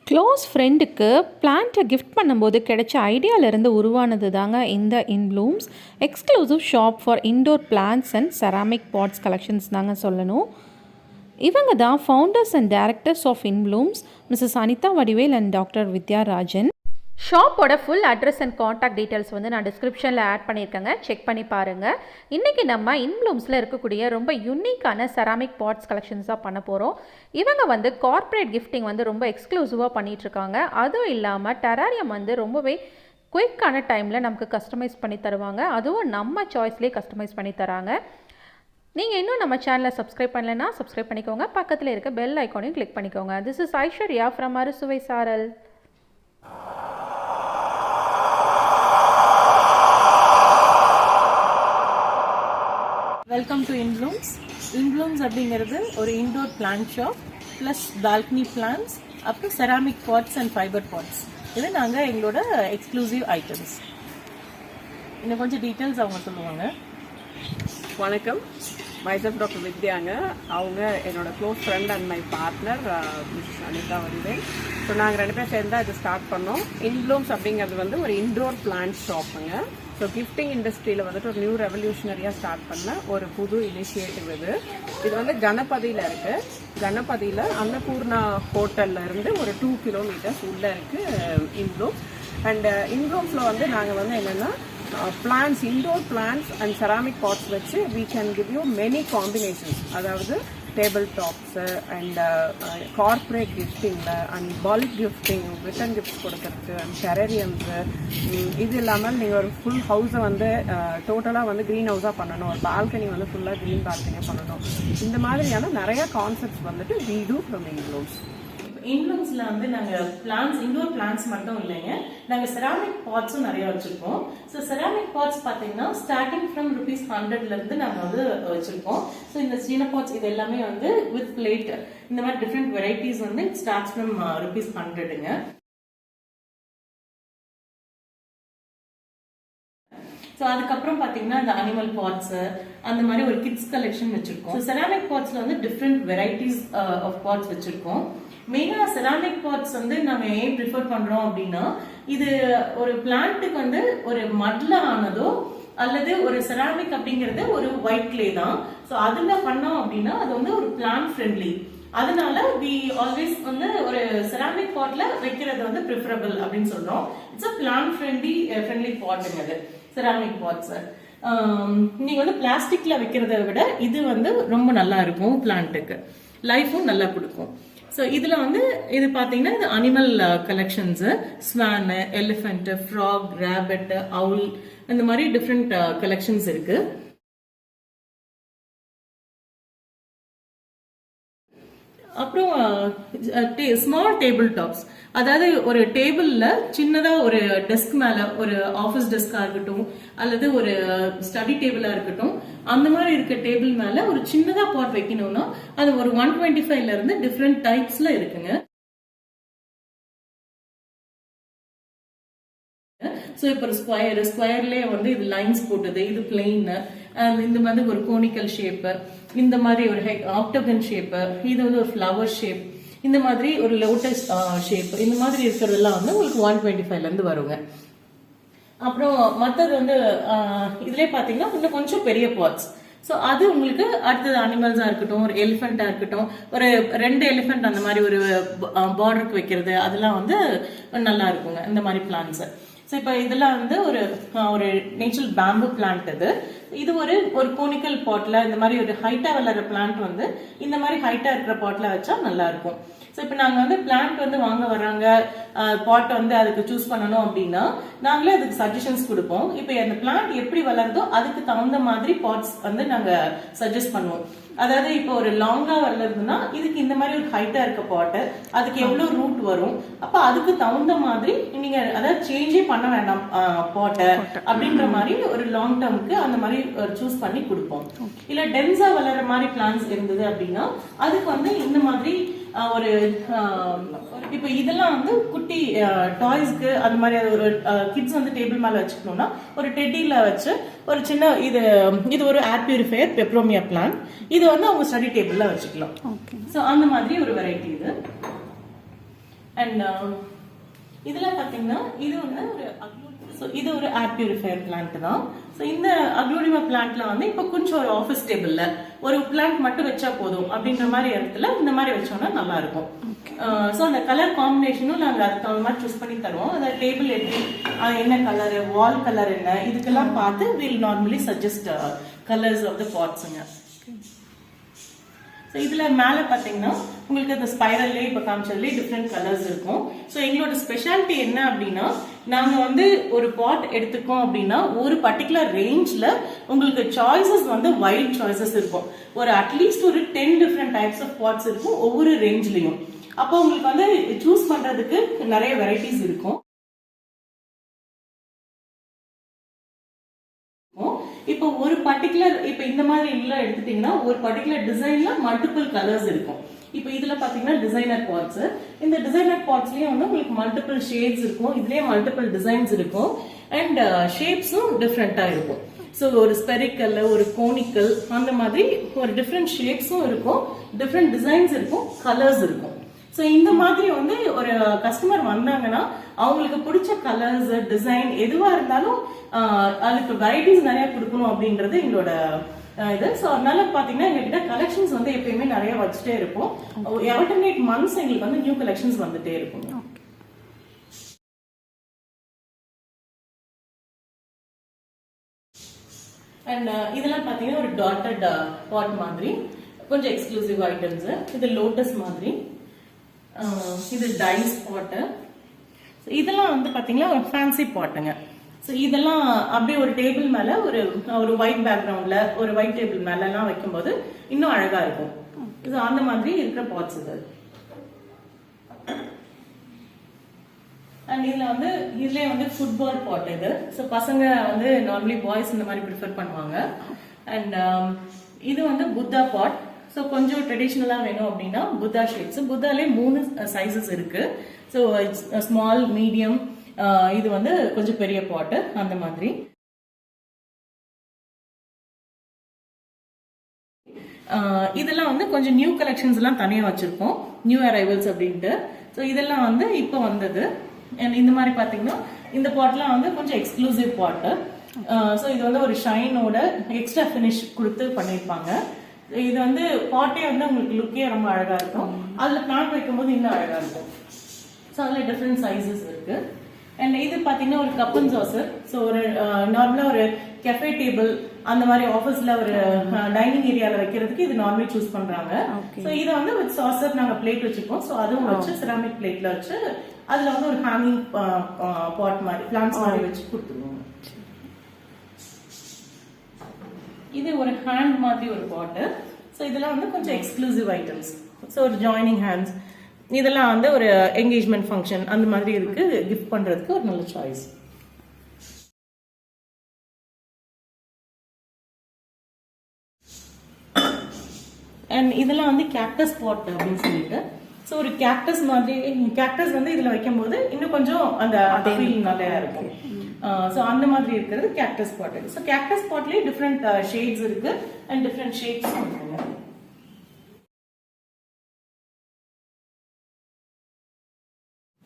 Close ஃப்ரெண்டுக்கு பிளான்ட்டை gift பண்ணும்போது கிடைச்ச ஐடியாவிலேருந்து உருவானது தாங்க இந்த Inblooms exclusive shop for indoor plants and ceramic pots collections தாங்க சொல்லணும். இவங்க தான் founders and directors of Inblooms Mrs Anitha Vadivel and doctor Vidyarajan. ஷாப்போட full address and contact details வந்து நான் டிஸ்கிரிப்ஷனில் ஆட் பண்ணியிருக்கேங்க, செக் பண்ணி பாருங்கள். இன்றைக்கி நம்ம இன்ப்ளூம்ஸில் இருக்கக்கூடிய ரொம்ப யூனிக்கான செராமிக் பாட்ஸ் கலெக்ஷன்ஸ் தான் பண்ண போகிறோம். இவங்க வந்து கார்ப்பரேட் கிஃப்டிங் வந்து ரொம்ப எக்ஸ்க்ளூசிவாக பண்ணிகிட்ருக்காங்க. அதுவும் இல்லாமல் டெராரியம் வந்து ரொம்பவே குயிக்கான டைமில் நமக்கு கஸ்டமைஸ் பண்ணி தருவாங்க. அதுவும் நம்ம சாய்ஸ்லேயே கஸ்டமைஸ் பண்ணி தராங்க. நீங்கள் இன்னும் நம்ம சேனலை சப்ஸ்கிரைப் பண்ணலைன்னா சப்ஸ்கிரைப் பண்ணிக்கோங்க. பக்கத்தில் இருக்க பெல் ஐக்கானையும் கிளிக் பண்ணிக்கோங்க. திஸ் இஸ் ஐஸ்வர்யா ஃப்ரம் அறுசுவை சாரல். Welcome to இன்ப்ளூம்ஸ். இன்ப்ளூம்ஸ் அப்படிங்கிறது ஒரு indoor plant shop plus balcony plants, அப்புறம் ceramic pots and fibre pots. இது நாங்கள் எங்களோட எக்ஸ்க்ளூசிவ் ஐட்டம்ஸ். இன்னும் கொஞ்சம் டீட்டெயில்ஸ் அவங்க சொல்லுவாங்க. வணக்கம், மைசெல்ஃப் டாக்டர் வித்யாங்க. அவங்க என்னோட close friend and my partner miss Anita Vadivel. So நாங்கள் ரெண்டு பேரும் சேர்ந்து இது ஸ்டார்ட் பண்ணோம். இன்ப்ளூம்ஸ் அப்படிங்கிறது வந்து ஒரு இன்டோர் பிளான்ட் ஷாப்புங்க. ஸோ கிஃப்டிங் இண்டஸ்ட்ரியில் வந்துட்டு ஒரு நியூ ரெவல்யூஷனரியாக ஸ்டார்ட் பண்ண ஒரு புது இனிஷியேட்டிவ் இது வந்து கணபதியில் இருக்குது. கணபதியில் அன்னபூர்ணா ஹோட்டலில் இருந்து ஒரு 2 கிலோமீட்டர்ஸ் உள்ளே இருக்குது இன்ப்ளூம். அண்ட் இன்ப்ளூம்ஸில் வந்து நாங்கள் வந்து என்னென்னா plants, indoor plants and ceramic pots வச்சு we can give you many combinations. அதாவது டேபிள் டாப்ஸு அண்ட் கார்பரேட் கிஃப்டிங்கில் and bulk gifting, return gifts கொடுக்கறதுக்கு அண்ட் டெரரியம்ஸு. இது இல்லாமல் நீங்கள் ஒரு ஃபுல் ஹவுஸை வந்து டோட்டலாக வந்து க்ரீன் ஹவுஸாக பண்ணணும், ஒரு பால்கனி வந்து ஃபுல்லாக க்ரீன் பால்கனியாக பண்ணணும். இந்த மாதிரியான நிறைய கான்செப்ட்ஸ் வந்துட்டு we do from இன்ப்ளூம்ஸ். இன்ப்ளூம்ஸ்ல வந்து நாங்கள் பிளான்ஸ், இன்டோர் பிளான்ஸ் மட்டும் இல்லைங்க, நாங்கள் செராமிக் பாட்ஸும் நிறைய வச்சிருக்கோம். ஸோ செராமிக் பாட்ஸ் பார்த்தீங்கன்னா ஸ்டார்டிங் ஃப்ரம் ₹100 நாங்கள் வந்து வச்சிருக்கோம். ஸோ இந்த சின்ன பாட்ஸ் இது எல்லாமே வந்து வித் பிளேட், இந்த மாதிரி டிஃப்ரெண்ட் வெரைட்டிஸ் வந்து ஸ்டார்ட்ஸ் ஃப்ரம் ₹100ங்க. ஸோ அதுக்கப்புறம் பார்த்தீங்கன்னா இந்த அனிமல் பாட்ஸ், அந்த மாதிரி ஒரு கிட்ஸ் கலெக்ஷன் வச்சிருக்கோம். ஸோ செராமிக் பாட்ஸ்ல வந்து டிஃப்ரெண்ட் வெரைட்டிஸ் ஆஃப் பாட்ஸ் வச்சிருக்கோம். மெயினாக செராமிக் பாட்ஸ் வந்து நாங்கள் ஏன் ப்ரிஃபர் பண்ணுறோம் அப்படின்னா, இது ஒரு பிளான்ட்டுக்கு வந்து ஒரு மட்ல ஆனதோ அல்லது ஒரு செராமிக் அப்படிங்கிறது ஒரு ஒயிட் கிளே தான். ஸோ அதில் பண்ணோம் அப்படின்னா அது வந்து ஒரு பிளான்ட் ஃப்ரெண்ட்லி. அதனால வி ஆல்வேஸ் வந்து ஒரு செராமிக் பாட்ல வைக்கிறது வந்து ப்ரிஃபரபிள் அப்படின்னு சொல்றோம். இட்ஸ் அ பிளான்ட் ஃப்ரெண்ட்லி பாட்டுங்க அது செராமிக் பாட்ஸ். நீங்க வந்து பிளாஸ்டிக்ல வைக்கிறத விட இது வந்து ரொம்ப நல்லா இருக்கும், பிளான்ட்டுக்கு லைஃபும் நல்லா கொடுக்கும். ஸோ இதில் வந்து இது பார்த்தீங்கன்னா இது animal collections, swan, elephant, frog, rabbit, owl, இந்த மாதிரி டிஃப்ரெண்ட் கலெக்ஷன்ஸ் இருக்கு. அப்புறம் ஸ்மால் டேபிள் டாப்ஸ், அதாவது ஒரு டேபிள்ல சின்னதா ஒரு டெஸ்க் மேல, ஒரு ஆஃபீஸ் டெஸ்கா இருக்கட்டும் அல்லது ஒரு ஸ்டடி டேபிளா இருக்கட்டும், அந்த மாதிரி இருக்க டேபிள் மேல ஒரு சின்னதா பாட் வைக்கணும்னா அது ஒரு 125ல இருந்து டிஃப்ரெண்ட் டைப்ஸ்ல இருக்குங்க. ஸோ இப்போ ஸ்கொயர்லேயே வந்து இது லைன்ஸ் போட்டது, இது பிளெயின், இந்த மாதிரி ஒரு கோனிக்கல் ஷேப்பு, இந்த மாதிரி ஒரு ஆக்டகன் ஷேப்பு, இது வந்து ஒரு ஃப்ளவர் ஷேப், இந்த மாதிரி ஒரு லோட்டஸ் ஷேப், இந்த மாதிரி இருக்கிறதெல்லாம் வந்து உங்களுக்கு 125ல இருந்து வருங்க. அப்புறம் மற்றது வந்து இதுலேயே பார்த்தீங்கன்னா இன்னும் கொஞ்சம் பெரிய பாட்ஸ். ஸோ அது உங்களுக்கு அடுத்தது அனிமல்ஸாக இருக்கட்டும், ஒரு எலிஃபெண்ட்டாக இருக்கட்டும், ஒரு 2 எலிஃபெண்ட் அந்த மாதிரி ஒரு பார்டருக்கு வைக்கிறது, அதெல்லாம் வந்து நல்லா இருக்குங்க இந்த மாதிரி பிளான்ஸ். ஸோ இப்போ இதெல்லாம் வந்து ஒரு நேச்சுரல் பேம்பு பிளான்ட். இது ஒரு கோனிக்கல் பாட்ல, இந்த மாதிரி ஒரு ஹைட்டா வளர்ற பிளான்ட் வந்து இந்த மாதிரி ஹைட்டா இருக்கிற பாட்ல வச்சா நல்லா இருக்கும். ஸோ இப்போ நாங்கள் வந்து பிளான்ட் வந்து வாங்க வர்றாங்க, பாட் வந்து அதுக்கு சூஸ் பண்ணணும் அப்படின்னா நாங்களே அதுக்கு சஜஷன்ஸ் கொடுப்போம். இப்போ அந்த பிளான்ட் எப்படி வளருதோ அதுக்கு தகுந்த மாதிரி பாட்ஸ் வந்து நாங்கள் சஜஸ்ட் பண்ணுவோம். அதாவது இப்போ ஒரு லாங்கா வளருதுன்னா இதுக்கு இந்த மாதிரி ஒரு ஹைட்டா இருக்க பாட்டு, அதுக்கு எவ்வளவு ரூட் வரும், அப்ப அதுக்கு தகுந்த மாதிரி நீங்க அதாவது சேஞ்சே பண்ண வேண்டாம் பாட்டை அப்படின்ற மாதிரி ஒரு லாங் டேர்முக்கு அந்த மாதிரி சூஸ் பண்ணி கொடுப்போம். இல்ல டென்ஸா வளர்ற மாதிரி பிளான்ஸ் இருந்தது அப்படின்னா அதுக்கு வந்து இந்த மாதிரி ஒரு இப்போ இதெல்லாம் வந்து குட்டி டாய்ஸ்க்கு அந்த மாதிரி ஒரு கிட்ஸ் வந்து டேபிள் மேல வச்சுக்கணும்னா ஒரு டெட்டில வச்சு ஒரு சின்ன இது ஒரு ஏர் பியூரிஃபையர் பெப்ரோமியா பிளான்ட், இது வந்து அவங்க ஸ்டடி டேபிள்ல வச்சுக்கலாம். ஸோ அந்த மாதிரி ஒரு வெரைட்டி இது. அண்ட் இதெல்லாம் பார்த்தீங்கன்னா இது வந்து ஒரு இது ஒரு ஏர் பியூரிஃபையர் பிளான்ட் தான். ஸோ இந்த அக்ளோனிமா பிளான்ட்ல வந்து இப்போ கொஞ்சம் ஒரு ஆஃபீஸ் டேபிள்ல ஒரு பிளான்ட் மட்டும் வச்சா போதும் அப்படின்ற மாதிரி இடத்துல இந்த மாதிரி வச்சோம்னா நல்லா இருக்கும். ஸோ அந்த கலர் காம்பினேஷனும் நாங்கள் அதுக்கு தகுந்த மாதிரி சூஸ் பண்ணி தருவோம். அந்த டேபிள் எப்படி என்ன கலர், வால் கலர் என்ன, இதுக்கெல்லாம் பார்த்து will normally suggest colours of the பாட்ஸுங்க. ஸோ இதில் மேலே பார்த்தீங்கன்னா உங்களுக்கு அந்த ஸ்பைரல்லே இப்போ காமிச்சதுலேயே டிஃப்ரெண்ட் கலர்ஸ் இருக்கும். ஸோ எங்களோட ஸ்பெஷாலிட்டி என்ன அப்படின்னா, நாங்கள் வந்து ஒரு பாட் எடுத்துக்கோம் அப்படின்னா ஒரு பர்டிகுலர் ரேஞ்சில் உங்களுக்கு சாய்ஸஸ் வந்து வைட் சாய்ஸஸ் இருக்கும். ஒரு அட்லீஸ்ட் ஒரு 10 டிஃப்ரெண்ட் டைப்ஸ் ஆஃப் பாட்ஸ் இருக்கும் ஒவ்வொரு ரேஞ்ச்லையும். அப்போ உங்களுக்கு வந்து சூஸ் பண்ணுறதுக்கு நிறைய வெரைட்டிஸ் இருக்கும். இப்போ ஒரு பர்டிகுலர் இப்போ இந்த மாதிரி எல்லாம் எடுத்துட்டீங்கன்னா ஒரு பர்டிகுலர் டிசைன்ல மல்டிபிள் கலர்ஸ் இருக்கும். இப்போ இதுல பாத்தீங்கன்னா டிசைனர் பாட்ஸ், இந்த டிசைனர் பாட்ஸ்லயே வந்து உங்களுக்கு மல்டிபிள் ஷேட்ஸ் இருக்கும், இதுலயே மல்டிபிள் டிசைன்ஸ் இருக்கும் அண்ட் ஷேப்ஸும் டிஃப்ரெண்டா இருக்கும். ஸோ ஒரு ஸ்பெரிக்கல், ஒரு கோனிக்கல், அந்த மாதிரி ஒரு டிஃப்ரெண்ட் ஷேப்ஸும் இருக்கும், டிஃப்ரெண்ட் டிசைன்ஸ் இருக்கும், கலர்ஸ் இருக்கும். ஸோ இந்த மாதிரி வந்து ஒரு கஸ்டமர் வந்தாங்கன்னா அவங்களுக்கு பிடிச்ச கலர்ஸ், டிசைன் எதுவா இருந்தாலும் அதுக்கு வெரைட்டிஸ் நிறைய கொடுக்கணும் அப்படின்றது எங்களோட இது. ஸோ அதனால பாத்தீங்கன்னா எங்ககிட்ட கலெக்ஷன்ஸ் வந்து எப்பயுமே நிறைய வச்சுட்டே இருப்போம். ஆல்டர்னேட் மந்த்ஸ் எங்களுக்கு வந்து நியூ கலெக்ஷன்ஸ் வந்துட்டே இருக்கும். அண்ட் இதெல்லாம் பாத்தீங்கன்னா ஒரு டாட்டட் பாட் மாதிரி கொஞ்சம் எக்ஸ்க்ளூசிவ் ஐட்டம்ஸ். இது லோட்டஸ் மாதிரி, இது டைஸ் பாட்டு. இதெல்லாம் வந்து பாத்தீங்கன்னா ஒரு ஃபேன்சி பாட்டுங்க. ஸோ இதெல்லாம் அப்படியே ஒரு டேபிள் மேல ஒரு ஒயிட் பேக்ரவுண்ட்ல ஒரு ஒயிட் டேபிள் மேல எல்லாம் வைக்கும்போது இன்னும் அழகா இருக்கும். இது அந்த மாதிரி இருக்கிற பாட்ஸ் இது. அண்ட் இதுல வந்து இதுலயே வந்து ஃபுட்பால் பாட் இது. ஸோ பசங்க வந்து நார்மலி பாய்ஸ் இந்த மாதிரி ப்ரிஃபர் பண்ணுவாங்க. அண்ட் இது வந்து புத்தா பாட். ஸோ கொஞ்சம் ட்ரெடிஷ்னலா வேணும் அப்படின்னா புத்தா ஷேப்ஸ். புத்தாலே 3 சைசஸ் இருக்கு. ஸோ ஸ்மால், மீடியம், இது வந்து கொஞ்சம் பெரிய பாட்டு அந்த மாதிரி. இதெல்லாம் வந்து கொஞ்சம் நியூ கலெக்ஷன்ஸ் எல்லாம் தனியா வச்சிருக்கோம், நியூ அரைவல்ஸ் அப்படின்ட்டு. ஸோ இதெல்லாம் வந்து இப்போ வந்தது. இந்த மாதிரி பாத்தீங்கன்னா இந்த பாட்லாம் வந்து கொஞ்சம் எக்ஸ்க்ளூசிவ் பாட்டு. ஸோ இது வந்து ஒரு ஷைனோட எக்ஸ்ட்ரா ஃபினிஷ் கொடுத்து பண்ணிருப்பாங்க. இது வந்து பாட்டே வந்து உங்களுக்கு லுக்கே ரொம்ப அழகா இருக்கும். அதுல பிளான்ட் வைக்கும்போது இன்னும் அழகா இருக்கும். ஸோ அதுல டிஃப்ரெண்ட் சைசஸ் இருக்கு. அண்ட் இது பாத்தீங்கன்னா ஒரு கப் அண்ட் சாசர். ஸோ ஒரு நார்மலா ஒரு கெஃபே டேபிள் அந்த மாதிரி ஆஃபீஸ்ல ஒரு டைனிங் ஏரியால வைக்கிறதுக்கு இது நார்மலி சூஸ் பண்றாங்க. ஸோ இதை வந்து வித் சாசர் நாங்க பிளேட் வச்சிருக்கோம். ஸோ அதுவும் வச்சு செராமிக் பிளேட்ல வச்சு அதுல வந்து ஒரு ஹேங்கிங் பாட் மாதிரி பிளான்ட்ஸ் மாதிரி வச்சு கொடுத்துருவோம். இது ஒரு ஹேண்ட் மாதிரி ஒரு பாட்டு. ஸோ இதெல்லாம் வந்து கொஞ்சம் எக்ஸ்க்ளூசிவ் ஐட்டம்ஸ். ஸோ ஒரு ஜாயினிங் ஹேண்ட்ஸ், இதெல்லாம் வந்து ஒரு என்கேஜ்மெண்ட் ஃபங்க்ஷன் அந்த மாதிரி இருக்கு, கிஃப்ட் பண்றதுக்கு ஒரு நல்ல சாய்ஸ். அண்ட் இதெல்லாம் வந்து கேக்டஸ் பாட் அப்படின்னு சொல்லிட்டு. ஸோ ஒரு கேக்டஸ் மாதிரி, கேக்டஸ் வந்து இதுல வைக்கும் போது இன்னும் கொஞ்சம் அந்த ஃபீல் நல்லா இருக்கும். ஸோ அந்த மாதிரி இருக்கிறது கேக்டஸ் பாட். ஸோ கேக்டஸ் பாட்லயே டிஃப்ரெண்ட் ஷேட்ஸ் இருக்கு அண்ட் டிஃப்ரெண்ட் ஷேப்ஸ் இருக்குங்க.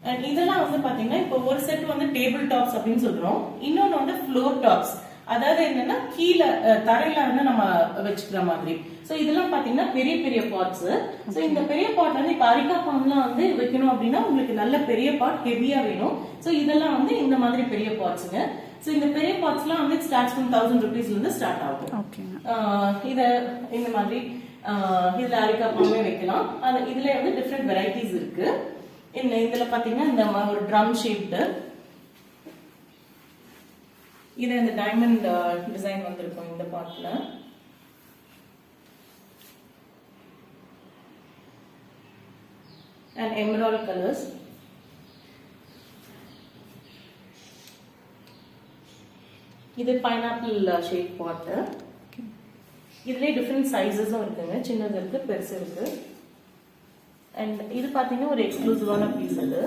அண்ட் இதெல்லாம் வந்து பாத்தீங்கன்னா இப்போ ஒரு செட் வந்து டேபிள் டாப்ஸ் அப்படின்னு சொல்றோம், இன்னொன்னு வந்து ஃப்ளோர் டாப்ஸ். அதாவது என்னன்னா கீழே தரையில வந்து நம்ம வச்சுக்கிற மாதிரி. சோ இதெல்லாம் பாத்தீங்கன்னா பெரிய பெரிய பாட்ஸ். சோ இந்த பெரிய பாட் வந்து இப்ப அரிக்கா பாம்லாம் வந்து வைக்கணும் அப்படின்னா உங்களுக்கு நல்ல பெரிய பாட் ஹெவியா வேணும். சோ இதெல்லாம் வந்து இந்த மாதிரி பெரிய பாட்ஸ்ங்க. சோ இந்த பெரிய பாட்ஸ்லாம் வந்து ஸ்டார்ட்ஸ் ஃப்ரம் 1000 rupeesல இருந்து ஸ்டார்ட் ஆகும். இத இந்த மாதிரி இதுல அரிக்கா பாமே வைக்கலாம். இதுல வந்து டிஃப்ரெண்ட் வெரைட்டிஸ் இருக்கு. இதுல பாத்தீங்கன்னா இந்த ஒரு ட்ரம் ஷேப்டு, இது இந்த டைமண்ட் டிசைன் வந்திருக்கும் இந்த பாட்ல. And emerald colours. இது பைனாப்பிள் ஷேப் பாட். இதுலயே டிஃப்ரெண்ட் சைஸஸும் இருக்குங்க, சின்னது இருக்கு, பெருசு இருக்கு. அண்ட் இது பாத்தீங்கன்னா ஒரு எக்ஸ்க்ளூசிவான பீஸ். அது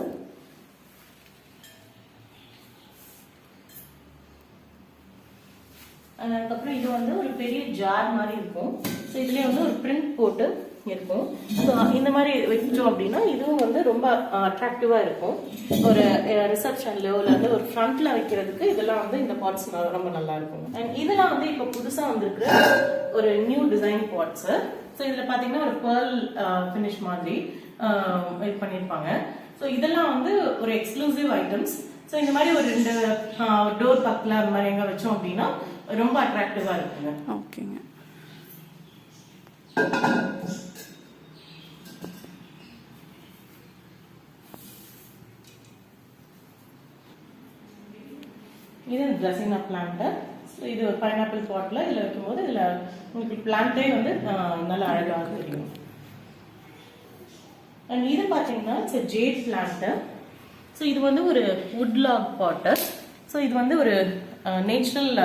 அதுக்கப்புறம் இது வந்து ஒரு பெரிய ஜார் மாதிரி இருக்கும். ஸோ இதுலேயே வந்து ஒரு பிரிண்ட் போட்டு இருக்கும். ஸோ இந்த மாதிரி வச்சோம் அப்படின்னா இதுவும் வந்து ரொம்ப அட்ராக்டிவாக இருக்கும். ஒரு ரிசப்ஷன்லயோ இல்லை வந்து ஒரு ஃப்ரண்ட்ல வைக்கிறதுக்கு இதெல்லாம் வந்து இந்த பாட்ஸ் ரொம்ப நல்லா இருக்கும். அண்ட் இதெல்லாம் வந்து இப்போ புதுசாக வந்திருக்கிற ஒரு நியூ டிசைன் பாட்ஸு. ஸோ இதில் பார்த்தீங்கன்னா ஒரு பேர்ல் ஃபினிஷ் மாதிரி இது பண்ணியிருப்பாங்க. ஸோ இதெல்லாம் வந்து ஒரு எக்ஸ்க்ளூசிவ் ஐட்டம்ஸ். ஸோ இந்த மாதிரி ஒரு 2 டோர் பக்கில் அந்த மாதிரி எங்கே வச்சோம் அப்படின்னா ரொம்ப அட்ராக்டிவாக இருக்குங்க. ஓகேங்க. இது ட்ரெஸ்ஸிங் பிளான்ட்டு. ஸோ இது ஒரு பைனாப்பிள் பாட்டில் இதில் வைக்கும்போது இதில் உங்களுக்கு பிளான்ட்டே வந்து நல்லா அழகாக தெரியும். அண்ட் இது பார்த்தீங்கன்னா இட்ஸ் ஜேட் பிளான்ட்டு. ஸோ இது வந்து ஒரு வுட்லாக் பாட்டு. ஸோ இது வந்து ஒரு நேச்சுரல்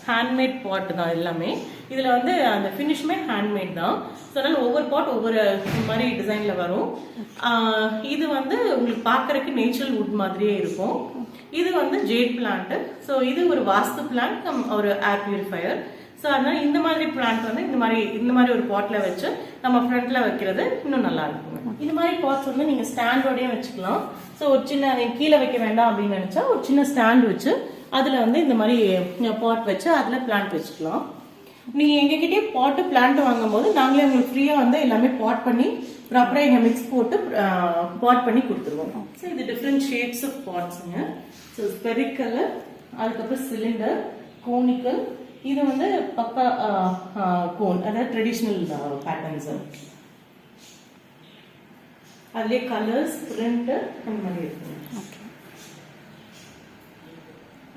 ஹேண்ட்மேட் பாட்டு தான் எல்லாமே. இதில் வந்து அந்த ஃபினிஷுமே ஹேண்ட்மேட் தான். ஸோ அதனால் ஒவ்வொரு பாட் ஒவ்வொரு மாதிரி டிசைனில் வரும். இது வந்து உங்களுக்கு பார்க்கறதுக்கு நேச்சுரல் வுட் மாதிரியே இருக்கும். இது வந்து ஜேட் பிளான்ட். ஸோ இது ஒரு வாஸ்து பிளான்ட், ஒரு ஏர் பியூரிஃபையர். ஸோ அதனால இந்த மாதிரி பிளான்ட் வந்து இந்த மாதிரி ஒரு பாட்டில் வச்சு நம்ம ஃப்ரண்ட்ல வைக்கிறது இன்னும் நல்லா இருக்குங்க. இந்த மாதிரி பாட்ஸ் வந்து நீங்கள் ஸ்டாண்டோடய வச்சுக்கலாம். ஸோ ஒரு சின்ன கீழே வைக்க வேண்டாம் அப்படின்னு நினச்சா ஒரு சின்ன ஸ்டாண்ட் வச்சு அதில் வந்து இந்த மாதிரி பாட் வச்சு அதில் பிளான்ட் வச்சுக்கலாம். நீங்கள் எங்ககிட்டயே பாட்டு பிளான்ட் வாங்கும் போது நாங்களே உங்களுக்கு ஃப்ரீயாக வந்து எல்லாமே பாட் பண்ணி ப்ராப்பராக எங்கள் மிக்ஸ் போட்டு பாட் பண்ணி கொடுத்துருவோம். ஸோ இது டிஃப்ரெண்ட் ஷேப்ஸ் ஆஃப் பாட்ஸுங்க. ஸோ ஸ்பெரிக்கல், அதுக்கப்புறம் சிலிண்டர், கோனிக்கல், இது வந்து பக்கா கோன், அதாவது ட்ரெடிஷ்னல் பேட்டர்ன்ஸ். அதுலேயே கலர்ஸ், பிரிண்ட் அந்த மாதிரி இருக்குங்க.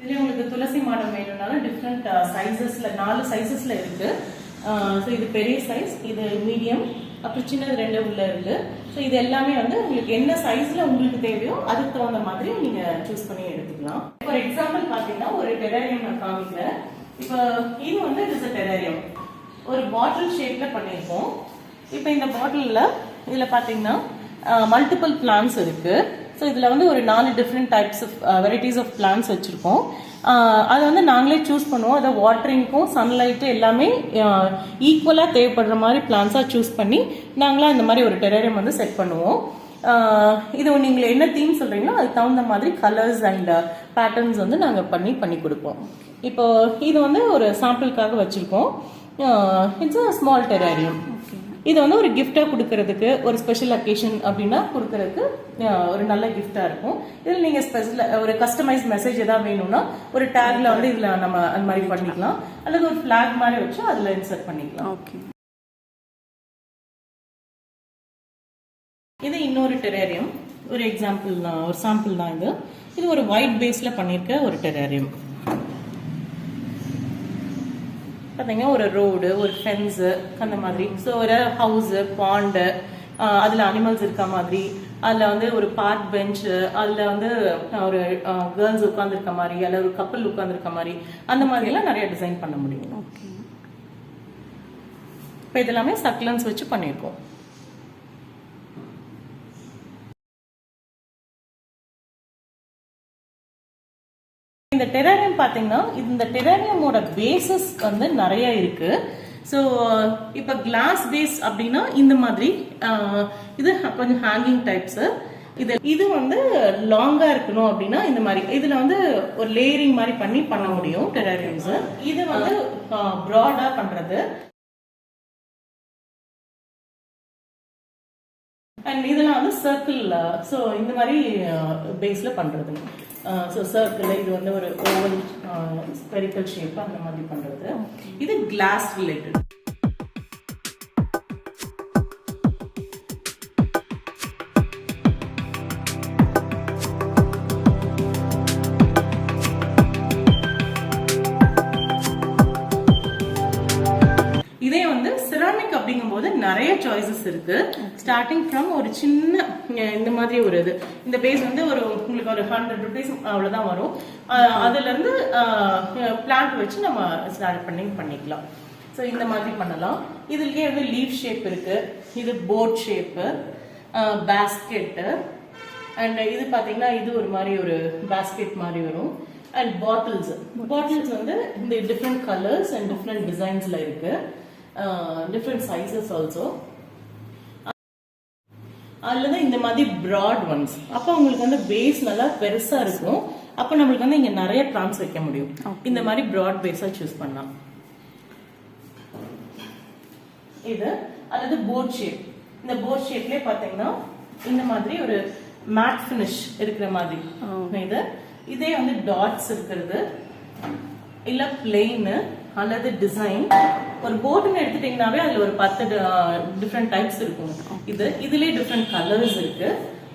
இதுல உங்களுக்கு துளசி மாடம் வேணும்னாலும் டிஃப்ரெண்ட் சைஸஸ்ல 4 சைஸஸ்ல இருக்கு. ஸோ இது பெரிய சைஸ், இது மீடியம், அப்புறம் சின்னது 2 உள்ள இருக்கு. ஸோ இது எல்லாமே வந்து உங்களுக்கு என்ன சைஸ்ல உங்களுக்கு தேவையோ அதுக்கு தகுந்த மாதிரி நீங்க சூஸ் பண்ணி எடுத்துக்கலாம். ஃபார் எக்ஸாம்பிள் பாத்தீங்கன்னா ஒரு டெராரியம் நான் காமிக்கிறேன். இப்போ இது வந்து இட்ஸ் a டெராரியம், ஒரு பாட்டில் ஷேப்ல பண்ணியிருக்கோம். இப்போ இந்த பாட்டிலில் இதில் பார்த்தீங்கன்னா மல்டிபிள் பிளான்ஸ் இருக்கு. ஸோ இதில் வந்து ஒரு 4 different types of varieties of plans வச்சுருக்கோம். அதை வந்து நாங்களே சூஸ் பண்ணுவோம். அதை வாட்டரிங்க்கும் சன்லைட்டு எல்லாமே ஈக்குவலாக தேவைப்படுற மாதிரி பிளான்ஸாக சூஸ் பண்ணி நாங்களாம் இந்த மாதிரி ஒரு டெராரியம் வந்து செட் பண்ணுவோம். இது நீங்கள் என்ன தீம் சொல்கிறீங்களோ அதுக்கு தகுந்த மாதிரி கலர்ஸ் அண்ட் பேட்டர்ன்ஸ் வந்து நாங்கள் பண்ணி கொடுப்போம். இப்போ இது வந்து ஒரு சாம்பிளுக்காக வச்சுருக்கோம். It's a small terrarium. இது வந்து ஒரு கிஃப்டாக கொடுக்கறதுக்கு, ஒரு ஸ்பெஷல் அக்கேஷன் அப்படின்னா கொடுக்கறதுக்கு ஒரு நல்ல கிஃப்டாக இருக்கும். இதில் நீங்கள் ஸ்பெஷல் ஒரு கஸ்டமைஸ் மெசேஜ் எதாவது வேணும்னா ஒரு டேக்ல வந்து இதில் நம்ம அந்த மாதிரி பண்ணிக்கலாம், அல்லது ஒரு ஃபிளாக் மாதிரி வச்சு அதில் இன்சர்ட் பண்ணிக்கலாம். ஓகே. இது இன்னொரு டெராரியம், ஒரு எக்ஸாம்பிள் தான், ஒரு சாம்பிள் தான். இது ஒரு ஒயிட் பேஸில் பண்ணியிருக்க ஒரு டெராரியம். பார்த்தீங்கன்னா ஒரு ரோடு, ஒரு ஃபென்ஸு அந்த மாதிரி. ஸோ ஒரு ஹவுஸு, பாண்டு, அதில் அனிமல்ஸ் இருக்க மாதிரி, அதில் வந்து ஒரு பார்க் பெஞ்சு, அதில் வந்து ஒரு கேர்ள்ஸ் உட்காந்துருக்க மாதிரி, அல்லது ஒரு கப்பல் உட்காந்துருக்க மாதிரி, அந்த மாதிரியெல்லாம் நிறைய டிசைன் பண்ண முடியும். இப்போ இதெல்லாமே சக்லன்ஸ் வச்சு பண்ணியிருக்கோம். இந்த டெராரியம் பார்த்தீங்கன்னா இந்த டெராரியமோட பேசஸ் வந்து நிறைய இருக்கு. ஸோ இப்போ கிளாஸ் பேஸ் அப்படின்னா இந்த மாதிரி, இது கொஞ்சம் ஹேங்கிங் டைப்ஸ். இது வந்து லாங்கா இருக்கணும் அப்படின்னா இந்த மாதிரி இதுல வந்து ஒரு லேயரிங் மாதிரி பண்ண முடியும் டெராரியம்ஸ். இது வந்து ப்ராடா பண்றது. அண்ட் இதெல்லாம் வந்து சர்க்கிள், ஸோ இந்த மாதிரி பேஸ்ல பண்றது. ஸோ சர்க்கிள், இது வந்து ஒரு ஓவல் ஸ்பெரிக்கல் ஷேப் அந்த மாதிரி பண்றது. இது கிளாஸ் ரிலேட்டட். இதே வந்து செராமிக் அப்படிங்கும்போது நிறைய சாய்ஸஸ் இருக்கு. ஸ்டார்டிங் ஃப்ரம் ஒரு சின்ன இந்த மாதிரி ஒரு இது, இந்த பேஸ் வந்து ஒரு உங்களுக்கு ஒரு 100 rupees அவ்வளவுதான் வரும். அதுல இருந்து பிளான்ட் வச்சு நம்ம ஸ்டார்ட் பண்ணிக்கலாம். ஸோ இந்த மாதிரி பண்ணலாம். இதுலயே வந்து லீஃப் ஷேப் இருக்கு, இது போட் ஷேப்பு, பேஸ்கெட்டு, அண்ட் இது பாத்தீங்கன்னா இது ஒரு மாதிரி ஒரு பேஸ்கெட் மாதிரி வரும். அண்ட் பாட்டில்ஸ் வந்து இந்த டிஃப்ரெண்ட் கலர்ஸ் அண்ட் டிஃப்ரெண்ட் டிசைன்ஸ்ல இருக்கு, டிஃப்ரெண்ட் சைசஸ் ஆல்சோ. அதுலதான் இந்த மாதிரி பிராட் ஒன்ஸ். அப்ப உங்களுக்கு வந்து பேஸ் நல்லா பெருசா இருக்கும். அப்ப நம்மளுக்கு வந்து இங்க நிறைய பிளான்ஸ் வைக்க முடியும். இந்த மாதிரி பிராட் பேஸா சூஸ் பண்ணலாம். இது அல்லது போர்ட் ஷேப். இந்த போர்ட் ஷேப்லயே பாத்தீங்கன்னா இந்த மாதிரி ஒரு மேட் ஃபினிஷ் இருக்கிற மாதிரி இது. இதே வந்து டாட்ஸ் இருக்கிறது, இல்ல பிளெயின் அல்லது டிசைன். ஒரு போர்டுன்னு எடுத்துட்டீங்கன்னாவே அதுல ஒரு 10 டிஃப்ரெண்ட் டைப்ஸ் இருக்கும். இதுலயே டிஃப்ரெண்ட் கலர்ஸ் இருக்கு.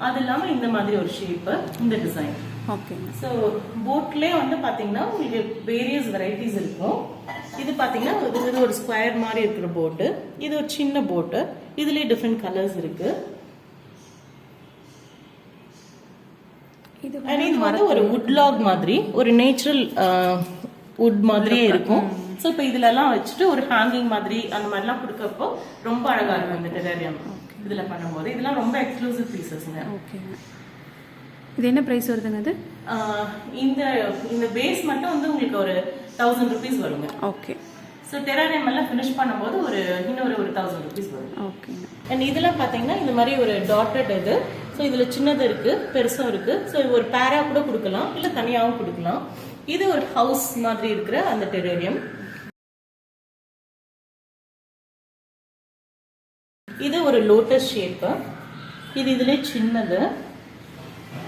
அது இல்லாம இந்த மாதிரி ஒரு ஷேப், இந்த டிசைன். ஓகே. ஸோ போட்லேயே வந்து பாத்தீங்கன்னா உங்களுக்கு வேரியஸ் வெரைட்டிஸ் இருக்கும். இது பாத்தீங்கன்னா இது ஒரு ஸ்கொயர் மாதிரி இருக்கிற போட்டு, இது ஒரு சின்ன போட்டு. இதுலயே டிஃப்ரெண்ட் கலர்ஸ் இருக்கு. இது வந்து ஒரு வுட் லாக் மாதிரி, ஒரு நேச்சுரல் வுட் மாதிரியே இருக்கும். ஸோ இப்போ இதுல எல்லாம் வச்சுட்டு ஒரு ஹேங்கிங் மாதிரி அந்த மாதிரிலாம் கொடுக்கப்போ ரொம்ப அழகா இருக்கும் இந்த டெரேரியம் இதுல பண்ணும்போது. இதெல்லாம் ரொம்ப எக்ஸ்க்ளூசிவ் பீசஸ்ங்க. ஓகே. இது என்ன பிரைஸ் வருதுங்க? அது இந்த பேஸ் மட்டும் வந்து உங்களுக்கு ஒரு 1000 rupees வருங்க. ஓகே. ஸோ டெரேரியம் எல்லாம் ஃபினிஷ் பண்ணும்போது இன்னொரு 1000 rupees வரும். ஓகே. அண்ட் இதெல்லாம் பாத்தீங்கன்னா இந்த மாதிரி ஒரு டாட்டட் இது. ஸோ இதுல சின்னது இருக்கு, பெருசும் இருக்கு. ஸோ ஒரு பேரா கூட கொடுக்கலாம், இல்ல தனியாவும் கொடுக்கலாம். இது ஒரு ஹவுஸ் மாதிரி இருக்கிற அந்த டெரேரியம். இது ஒரு லோட்டஸ் ஷேப். இதுல சின்னது.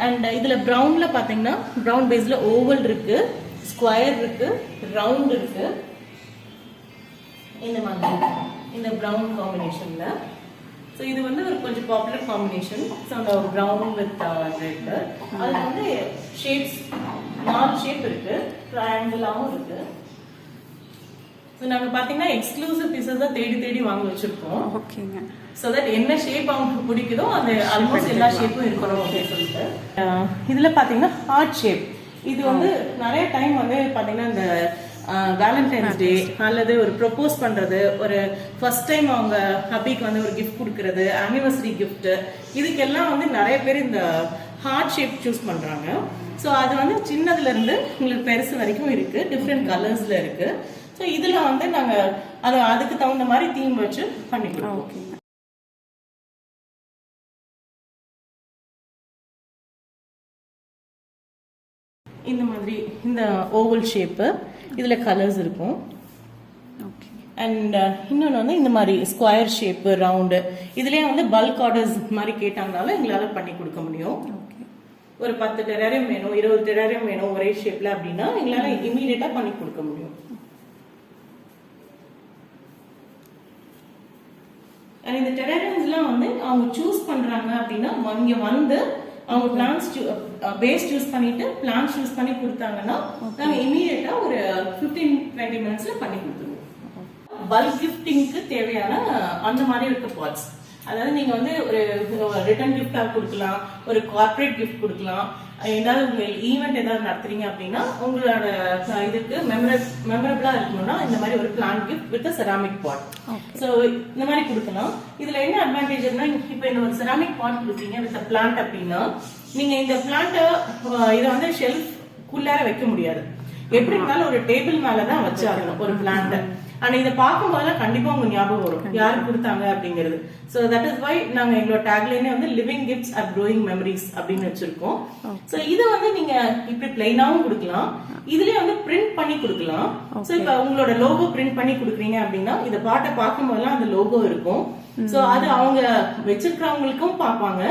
அண்ட் இதுல பிரவுன்ல பாத்தீங்கன்னா பிரவுன் பேஸ்ல ஓவல் இருக்கு, ஸ்கொயர் இருக்கு, ரவுண்ட் இருக்கு. இந்த மாதிரி இந்த பிரவுன் காம்பினேஷன்ல. ஸோ இது வந்து ஒரு கொஞ்சம் பாப்புலர் காம்பினேஷன். ஸோ அந்த பிரவுன் வித் ரெட். அது வந்து ஷேப்ஸ் 4 ஷேப் இருக்கு, ட்ரையாங்கிளாவும் இருக்கு. ஸோ நாங்க பாத்தீங்கன்னா எக்ஸ்க்ளூசிவ் பீசஸ் தான் தேடி தேடி வாங்க வச்சிருக்கோம். ஓகேங்க. ஸோ தட் என்ன ஷேப் அவங்களுக்கு பிடிக்குதோ அது ஆல்மோஸ்ட் எல்லா ஷேப்பும் இருக்கணும் அப்படின்னு சொல்லிட்டு. இதுல பாத்தீங்கன்னா ஹார்ட் ஷேப். இது வந்து நிறைய டைம் வந்து பாத்தீங்கன்னா இந்த வேலண்டைன்ஸ் டே அல்லது ஒரு ப்ரொபோஸ் பண்றது, ஒரு ஃபர்ஸ்ட் டைம் அவங்க ஹபிக்கு வந்து ஒரு கிஃப்ட் கொடுக்கறது, ஆனிவர்சரி கிஃப்ட், இதுக்கெல்லாம் வந்து நிறைய பேர் இந்த ஹார்ட் ஷேப் சூஸ் பண்றாங்க. ஸோ அது வந்து சின்னதுல இருந்து உங்களுக்கு பெருசு வரைக்கும் இருக்கு, டிஃப்ரெண்ட் கலர்ஸ்ல இருக்கு. ஸோ இதுல வந்து நாங்க அதுக்கு தகுந்த மாதிரி தீம் வச்சு பண்ணி கொடுப்போம். இந்த மாதிரி இந்த ஓவல் ஷேப்பு, இதுல கலர்ஸ் இருக்கும். அண்ட் இன்னொன்று வந்து இந்த மாதிரி ஸ்கொயர் ஷேப்பு, ரவுண்டு. இதுலயே வந்து பல்க் ஆர்டர்ஸ் மாதிரி கேட்டாங்கனால எங்களால பண்ணி கொடுக்க முடியும். ஒரு 10 டெரேரியம் வேணும், 20 டெரேரியம் வேணும் ஒரே ஷேப்ல அப்படின்னா எங்களால இமீடியட்டா பண்ணி கொடுக்க முடியும். இந்த டெரேரியம்ஸ்லாம் வந்து அவங்க சூஸ் பண்றாங்க அப்படின்னா இங்க வந்து அவங்க பிளான்ஸ் பேஸ் சூஸ் பண்ணிட்டு பிளான்ஸ் சூஸ் பண்ணி கொடுத்தாங்கன்னா நாங்க இமீடியட்டா ஒரு 15-20 மினிட்ஸ்ல பண்ணி கொடுத்துருவோம். பல்க் கிஃப்டிங்க்கு தேவையான அந்த மாதிரி இருக்க பாட்ஸ். அதாவது நீங்க வந்து ஒரு ரிட்டர்ன் கிஃப்டா கொடுக்கலாம், ஒரு கார்பரேட் கிஃப்ட் கொடுக்கலாம். ஏதாவது உங்க ஈவெண்ட் ஏதாவது நடத்துறீங்க அப்படின்னா உங்களோட இதுக்கு மெமரபிளா இருக்கணும்னா இந்த மாதிரி ஒரு plant gift with ceramic pot. So இந்த மாதிரி கொடுக்கலாம். இதுல என்ன அட்வான்டேஜ்னா, இப்ப இந்த ஒரு செராமிக் பாட் கொடுத்தீங்க வித் பிளான்ட் அப்படின்னா நீங்க இந்த பிளான்ட் இதை வந்து ஷெல்ஃப் குள்ளார வைக்க முடியாது. எப்படி இருந்தாலும் ஒரு டேபிள் மேலதான் வச்சாகணும் ஒரு பிளான்ட். ஆனா இதை பார்க்கும் போதெல்லாம் கண்டிப்பா உங்க ஞாபகம் வரும் யாரு கொடுத்தாங்க அப்படிங்கிறது. சோ தட் இஸ் வை நாங்க எங்களோட டேக்லைனே வந்து living gifts are growing memories அப்படின்னு வச்சிருக்கோம். சோ இது வந்து நீங்க இப்படி பிளைனாவும் கொடுக்கலாம், இதுலயே வந்து பிரிண்ட் பண்ணி கொடுக்கலாம். சோ இப்ப உங்களோட லோகோ பிரிண்ட் பண்ணி கொடுக்குறீங்க அப்படின்னா இந்த பாட்டை பார்க்கும் போதெல்லாம் அந்த லோகோ இருக்கும். சோ அது அவங்க வச்சிருக்கிறவங்களுக்கும் பார்ப்பாங்க,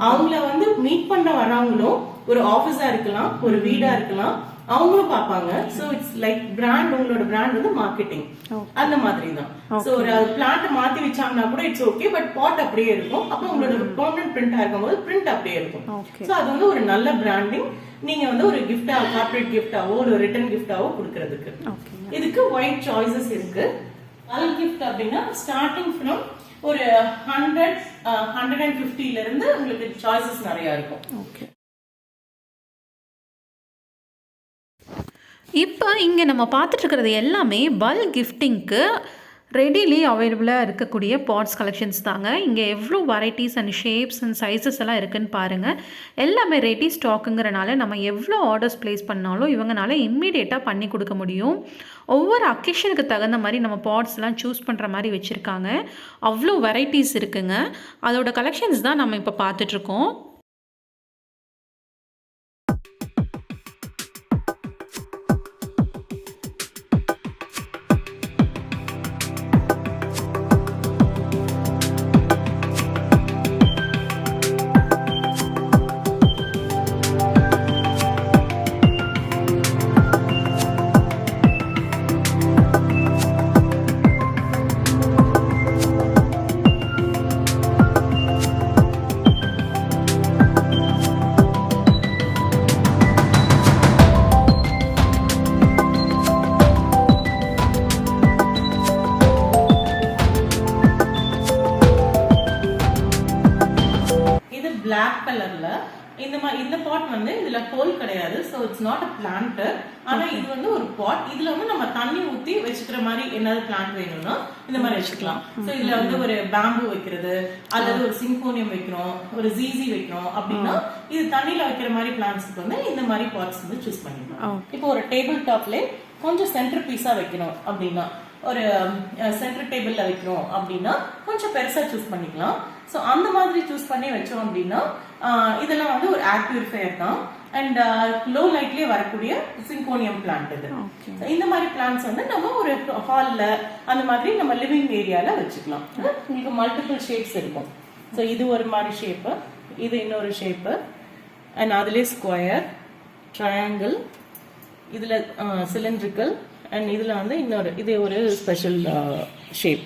அவங்கள வந்து மீட் பண்ண வரவங்களும், ஒரு ஆபீஸா இருக்கலாம், ஒரு வீடா இருக்கலாம், அவங்களும் பாப்பாங்க. சோ இட்ஸ் லைக் பிராண்ட், உங்களோட பிராண்ட் வந்து மார்க்கெட்டிங் அந்த மாதிரி தான். சோ ஒரு பிளான்ட் மாத்தி வச்சாங்கன்னா கூட இட்ஸ் ஓகே, பட் பாட் அப்படியே இருக்கும். அப்ப உங்களோட பெர்மனன்ட் பிரிண்டா இருக்கும்போது பிரிண்ட் அப்படியே இருக்கும். சோ அது வந்து ஒரு நல்ல பிராண்டிங். நீங்க வந்து ஒரு கிஃப்டா, கார்பரேட் கிஃப்டாவோ ஒரு ரிட்டர்ன் கிஃப்டாவோ கொடுக்கறதுக்கு இதுக்கு ஒயிட் சாய்ஸஸ் இருக்கு. பல்க் கிஃப்ட் அப்படின்னா ஸ்டார்டிங் ஃப்ரம் ஒரு 100-150 இருந்து உங்களுக்கு சாய்ஸஸ் நிறைய இருக்கும். இப்போ இங்கே நம்ம பார்த்துட்ருக்கிறது எல்லாமே பல்க் கிஃப்டிங்க்கு ரெடிலி அவைலபிளாக இருக்கக்கூடிய பாட்ஸ் கலெக்ஷன்ஸ் தாங்க. இங்கே எவ்வளோ varieties and shapes and sizes எல்லாம் இருக்குதுன்னு பாருங்கள். எல்லாமே ரெடி ஸ்டாக்குங்கிறனால நம்ம எவ்வளோ ஆர்டர்ஸ் ப்ளேஸ் பண்ணாலும் இவங்கனால இம்மீடியட்டாக பண்ணி கொடுக்க முடியும். ஒவ்வொரு அக்கேஷனுக்கு தகுந்த மாதிரி நம்ம பாட்ஸ்லாம் சூஸ் பண்ணுற மாதிரி வச்சுருக்காங்க. அவ்வளோ வெரைட்டிஸ் இருக்குங்க. அதோட கலெக்ஷன்ஸ் தான் நம்ம இப்போ பார்த்துட்ருக்கோம். black கலர்ல இந்த பாட் வந்து இதுல ஹோல் கிடையாது. So it's not a plant. ஆனா இது வந்து ஒரு பாட். இதுல வந்து நம்ம தண்ணி ஊத்தி வச்சுக்கிற மாதிரி என்னது பிளான்ட் வேணும்னா இந்த மாதிரி வச்சுக்கலாம். சோ இதுல வந்து ஒரு பேம்பு வைக்கிறது அல்லது ஒரு சிங்கோனியம் வைக்கிறோம், ஒரு ஜீசி வைக்கிறோம் அப்படின்னா இது தண்ணியில வைக்கிற மாதிரி பிளான்ட்ஸ்க்கு வந்து இந்த மாதிரி பாட்ஸ் வந்து சூஸ் பண்ணிக்கலாம். இப்போ ஒரு டேபிள் டாப்ல கொஞ்சம் சென்டர் பீஸா வைக்கணும் அப்படின்னா, ஒரு சென்டர் டேபிள்ல வைக்கிறோம் அப்படின்னா கொஞ்சம் பெருசா சூஸ் பண்ணிக்கலாம். ஸோ அந்த மாதிரி சூஸ் பண்ணி வச்சோம் அப்படின்னா இதெல்லாம் வந்து ஒரு ஏர் பியூரிஃபையர் தான். அண்ட் லோ லைட்லயே வரக்கூடிய சிங்கோனியம் பிளான்ட் இது. இந்த மாதிரி பிளான்ட்ஸ் வந்து நம்ம ஒரு ஹால்ல அந்த மாதிரி நம்ம லிவிங் ஏரியால வச்சுக்கலாம். உங்களுக்கு மல்டிபிள் ஷேப்ஸ் இருக்கும். ஸோ இது ஒரு மாதிரி ஷேப்பு, இது இன்னொரு ஷேப்பு, அண்ட் அதுலேயே ஸ்கொயர், ட்ரையாங்கிள், இதுல சிலிண்ட்ரிக்கல், அண்ட் இதுல வந்து இன்னொரு இது ஒரு ஸ்பெஷல் ஷேப்.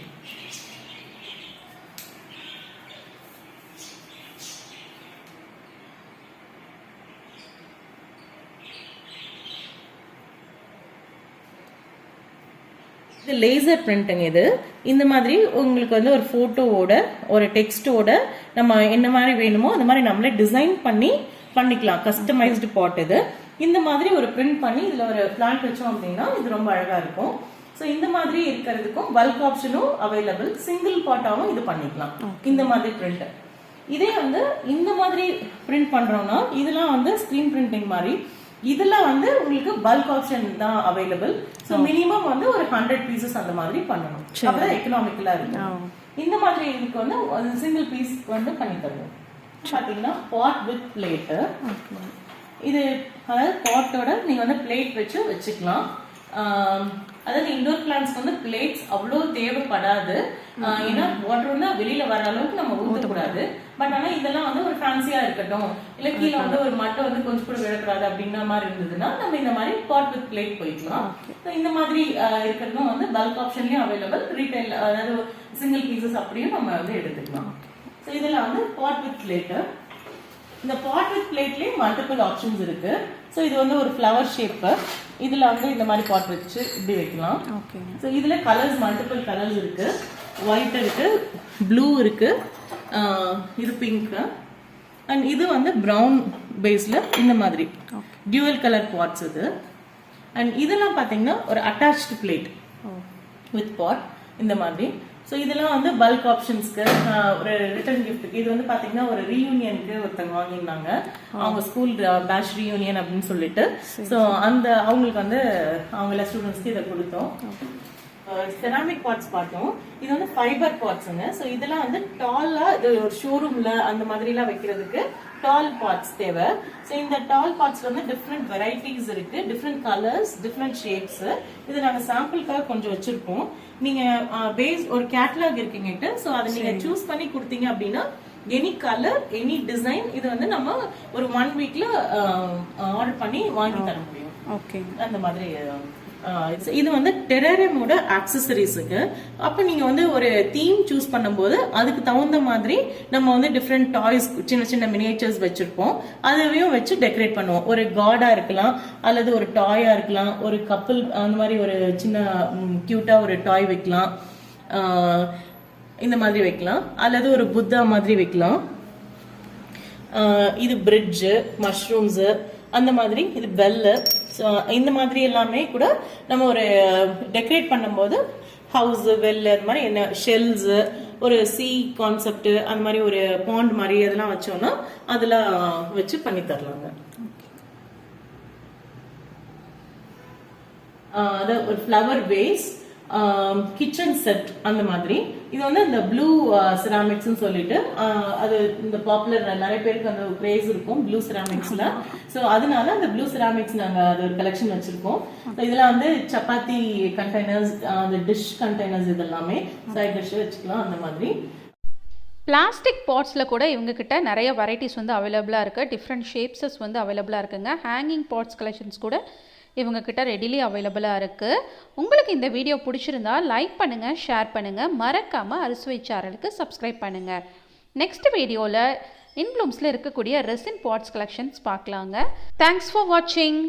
இது லேசர் பிரிண்டிங். இது இந்த மாதிரி உங்களுக்கு வந்து ஒரு போட்டோவோட ஒரு டெக்ஸ்டோட நம்ம என்ன மாதிரி வேணுமோ அந்த மாதிரி நம்மளே டிசைன் பண்ணிக்கலாம். கஸ்டமைஸ்டு பாட் இது. இந்த மாதிரி ஒரு பிரிண்ட் பண்ணி இதுல ஒரு பிளான்ட் வச்சோம் அப்படின்னா இது ரொம்ப அழகா இருக்கும். ஸோ இந்த மாதிரி இருக்கிறதுக்கும் பல்க் ஆப்ஷனும் அவைலபிள். சிங்கிள் பாட்டாவும் இது பண்ணிக்கலாம். இந்த மாதிரி பிரிண்ட். இதே வந்து இந்த மாதிரி பிரிண்ட் பண்றோம்னா இதெல்லாம் வந்து ஸ்கிரீன் பிரிண்டிங் மாதிரி. இதுல வந்து உங்களுக்கு பல்க் ஆப்ஷன் தான் அவைலபிள். ஸோ மினிமம் வந்து ஒரு 100 பீசஸ் அந்த மாதிரி பண்ணணும். அப்பதான் எக்கனாமிக்கலா இருக்கும். இந்த மாதிரி இதுக்கு வந்து சிங்கிள் பீஸ் வந்து பண்ணி தருவோம். பாத்தீங்கன்னா பாட் வித் பிளேட். இது அதாவது பாட்டோட நீங்க வந்து பிளேட் வச்சுக்கலாம். அதாவது இண்டோர் பிளான்ட்ஸ்க்கு வந்து பிளேட்ஸ் அவ்வளோ தேவைப்படாது. ஏன்னா வாட்டர் வந்து வெளியில வர அளவுக்கு நம்ம ஊற்றக்கூடாது. பட் ஆனா இதெல்லாம் வந்து ஒரு ஃபேன்சியா இருக்கட்டும், இல்ல கீழே வந்து ஒரு மட்டை வந்து கொஞ்சம் கூட விழக்கூடாது அப்படின்ற மாதிரி இருந்ததுன்னா நம்ம இந்த மாதிரி பாட் வித் பிளேட் போய்க்கலாம். இந்த மாதிரி இருக்கிறதும் வந்து பல்க் ஆப்ஷன்லயும் அவைலபிள். ரீட்டைல் அதாவது சிங்கிள் பீசஸ் அப்படியும் நம்ம வந்து எடுத்துக்கலாம். ஸோ இதெல்லாம் வந்து பாட் வித் பிளேட். இந்த பாட் வித் பிளேட்லயே மல்டிபிள் ஆப்ஷன்ஸ் இருக்கு. ஸோ இது வந்து ஒரு ஃப்ளவர் ஷேப். இதுல வந்து இந்த மாதிரி பாட் வச்சு இப்படி வைக்கலாம். ஸோ இதுல கலர்ஸ் மல்டிபிள் கலர்ஸ் இருக்கு. ஒயிட் இருக்கு, ப்ளூ இருக்கு, இது பிங்க், அண்ட் இது வந்து ப்ரௌன் பேஸ்ல இந்த மாதிரி டியூவல் கலர் பாட்ஸ் இது. அண்ட் இதெல்லாம் பாத்தீங்கன்னா ஒரு அட்டாச்டு பிளேட் வித் பாட் இந்த மாதிரி. ஸோ இதெல்லாம் வந்து பல்க் ஆப்ஷன்ஸ்க்கு, ஒரு ரிட்டர்ன் கிஃப்ட்டுக்கு. இது வந்து பாத்தீங்கன்னா ஒரு ரீயூனியனுக்கு ஒருத்தவங்க வாங்கியிருந்தாங்க. அவங்க ஸ்கூல் பேட்ச் ரீயூனியன் அப்படின்னு சொல்லிட்டு. ஸோ அந்த அவங்களுக்கு வந்து அவங்க எல்லா ஸ்டூடெண்ட்ஸ்க்கு இதை கொடுத்தோம். செராமிக் பாட்ஸ் பார்த்தோம். இது வந்து ஃபைபர் பாட்ஸுங்க. ஸோ இதெல்லாம் வந்து டாலா, இது ஒரு ஷோரூம்ல அந்த மாதிரி எல்லாம் வைக்கிறதுக்கு டால் பாட்ஸ் தேவை. ஸோ இந்த டால் பாட்ஸ்ல வந்து டிஃப்ரெண்ட் வெரைட்டிஸ் இருக்கு, டிஃப்ரெண்ட் கலர்ஸ், டிஃப்ரெண்ட் ஷேப்ஸ். இது நாங்க சாம்பிளுக்காக கொஞ்சம் வச்சிருக்கோம். நீங்க பேஸ் ஒரு கேட்டலாக் இருக்குங்கிட்டு, ஸோ அதை நீங்க சூஸ் பண்ணி கொடுத்தீங்க அப்படின்னா எனி கலர், எனி டிசைன் இது வந்து நம்ம ஒரு 1 வீக்ல ஆர்டர் பண்ணி வாங்கி தர முடியும். ஓகே, அந்த மாதிரி. இது வந்து டெரரியமோட ஆக்சசரிஸுக்கு. அப்ப நீங்க வந்து ஒரு தீம் சூஸ் பண்ணும்போது அதுக்கு தகுந்த மாதிரி நம்ம வந்து டிஃப்ரெண்ட் டாய்ஸ், சின்ன சின்ன மினியேச்சர்ஸ் வச்சிருப்போம். அதையும் வச்சு டெக்கரேட் பண்ணுவோம். ஒரு கார்டா இருக்கலாம், அல்லது ஒரு டாயா இருக்கலாம், ஒரு கப்பிள் அந்த மாதிரி ஒரு சின்ன கியூட்டா ஒரு டாய் வைக்கலாம், இந்த மாதிரி வைக்கலாம், அல்லது ஒரு புத்தா மாதிரி வைக்கலாம். இது பிரிட்ஜ், மஷ்ரூம்ஸ் அந்த மாதிரி, இது பெல்லு. இந்த மாதிரி எல்லாமே கூட நம்ம ஒரு டெக்கரேட் பண்ணும்போது ஹவுஸ் வெல் அது மாதிரி என்ன ஷெல்ஸ் ஒரு சி கான்செப்ட் அந்த மாதிரி ஒரு பாண்ட் மாதிரி அதெல்லாம் வச்சோம்னா அதெல்லாம் வச்சு பண்ணி தரலாங்க. அது ஒரு ஃப்ளவர் வேஸ், கிச்சன் செட் அந்த மாதிரி. இது வந்து இந்த ப்ளூ செராமிக்ஸ் சொல்லிட்டு அது இந்த பாப்புலர் நிறைய பேருக்கு அந்த கிரேஸ் இருக்கும் ப்ளூ செராமிக்ஸ்ல. ஸோ அதனால அந்த ப்ளூ செராமிக்ஸ் நாங்க அது ஒரு கலெக்ஷன் வச்சிருக்கோம். இதெல்லாம் வந்து சப்பாத்தி கண்டெய்னர்ஸ், அந்த டிஷ் கண்டெய்னர்ஸ் இதெல்லாமே சைட் டிஷ் வச்சுக்கலாம் அந்த மாதிரி. பிளாஸ்டிக் பாட்ஸில் கூட இவங்கக்கிட்ட நிறைய வெரைட்டிஸ் வந்து அவைலபிளாக இருக்குது. டிஃப்ரெண்ட் ஷேப்ஸஸ் வந்து அவைலபிளாக இருக்குங்க. ஹேங்கிங் பாட்ஸ் கலெக்ஷன்ஸ் கூட இவங்கக்கிட்ட ரெடிலி அவைலபிளாக இருக்குது. உங்களுக்கு இந்த வீடியோ பிடிச்சிருந்தா லைக் பண்ணுங்கள், ஷேர் பண்ணுங்கள், மறக்காமல் அறுசுவை சேனலுக்கு சப்ஸ்கிரைப் பண்ணுங்கள். நெக்ஸ்ட் வீடியோவில் இன்ப்ளூம்ஸில் இருக்கக்கூடிய ரெசின் பாட்ஸ் கலெக்ஷன்ஸ் பார்க்கலாங்க. தேங்க்ஸ் ஃபார் வாட்சிங்.